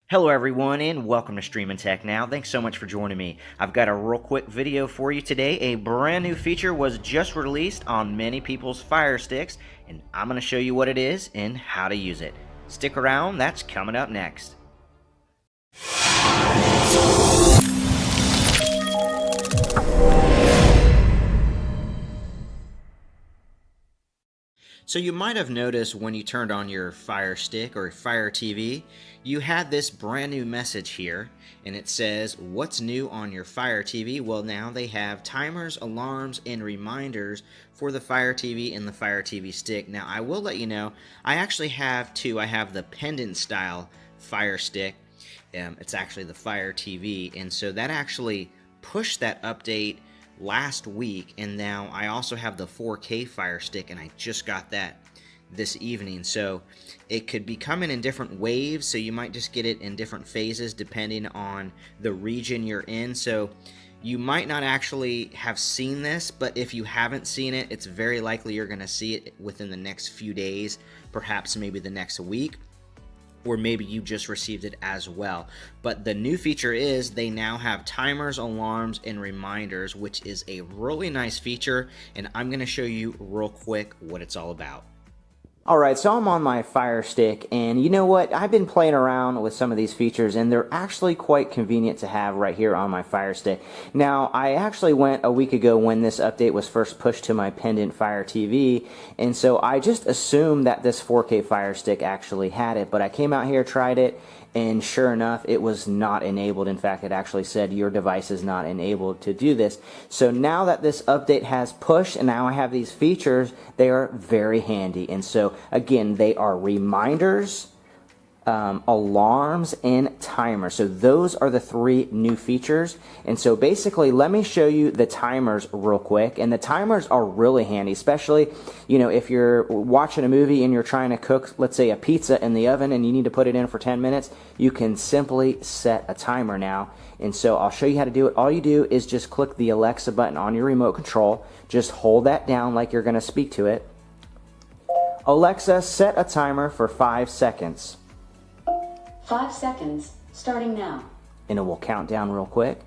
Hello everyone and welcome to Stream and Tech Now. Thanks so much for joining me. I've got a real quick video for you today. A brand new feature was just released on many people's Firesticks, and I'm going to show you what it is and how to use it. Stick around, that's coming up next. So you might have noticed when you turned on your Fire Stick or Fire TV, you had this brand new message here, and it says, what's new on your Fire TV? Well, now they have timers, alarms, and reminders for the Fire TV and the Fire TV Stick. Now, I will let you know, I actually have two. I have the pendant style Fire Stick. It's actually the Fire TV, and so that actually pushed that update last week, and now I also have the 4K Fire Stick, and I just got that this evening. So it could be coming in different waves, so you might just get it in different phases depending on the region you're in. So you might not actually have seen this, but if you haven't seen it, it's very likely you're going to see it within the next few days, perhaps maybe the next week, or maybe you just received it as well. But the new feature is they now have timers, alarms, and reminders, which is a really nice feature, and I'm going to show you real quick what it's all about. Alright, so I'm on my Fire Stick, and you know what? I've been playing around with some of these features, and they're actually quite convenient to have right here on my Fire Stick. Now, I actually went a week ago when this update was first pushed to my pendant Fire TV, and so I just assumed that this 4K Fire Stick actually had it, but I came out here, tried it, and sure enough, it was not enabled. In fact, it actually said your device is not enabled to do this. So now that this update has pushed and now I have these features, they are very handy. And so again, they are reminders, alarms, and timers. So those are the three new features. And so basically, let me show you the timers real quick. And the timers are really handy, especially, you know, if you're watching a movie and you're trying to cook, let's say, a pizza in the oven and you need to put it in for 10 minutes, you can simply set a timer now. And so I'll show you how to do it. All you do is just click the Alexa button on your remote control. Just hold that down like you're going to speak to it. Alexa, set a timer for 5 seconds. 5 seconds, starting now. And it will count down real quick.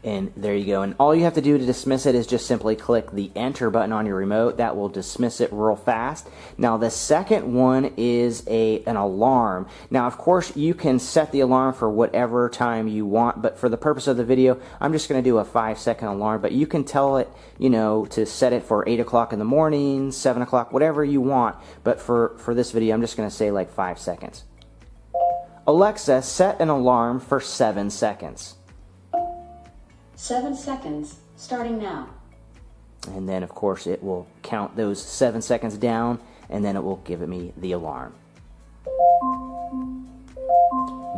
And there you go. And all you have to do to dismiss it is just simply click the enter button on your remote. That will dismiss it real fast. Now the second one is an alarm. Now of course you can set the alarm for whatever time you want, but for the purpose of the video I'm just going to do a 5-second alarm. But you can tell it, you know, to set it for 8 o'clock in the morning, 7 o'clock, whatever you want. But for this video I'm just going to say like 5 seconds. Alexa, set an alarm for 7 seconds. 7 seconds, starting now. And then of course it will count those 7 seconds down, and then it will give me the alarm.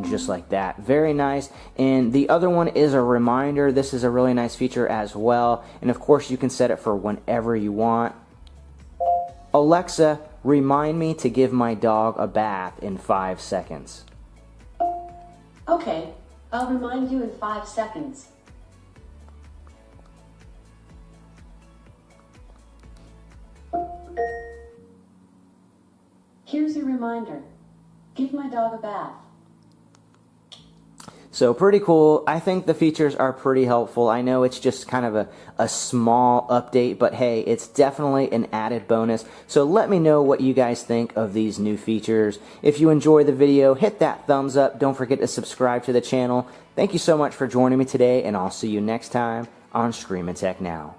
Just like that. Very nice. And the other one is a reminder. This is a really nice feature as well. And of course you can set it for whenever you want. Alexa, remind me to give my dog a bath in 5 seconds. Okay, I'll remind you in 5 seconds. Here's your reminder. Give my dog a bath. So pretty cool. I think the features are pretty helpful. I know it's just kind of a small update, but hey, it's definitely an added bonus. So let me know what you guys think of these new features. If you enjoy the video, hit that thumbs up. Don't forget to subscribe to the channel. Thank you so much for joining me today, and I'll see you next time on Stream and Tech Now.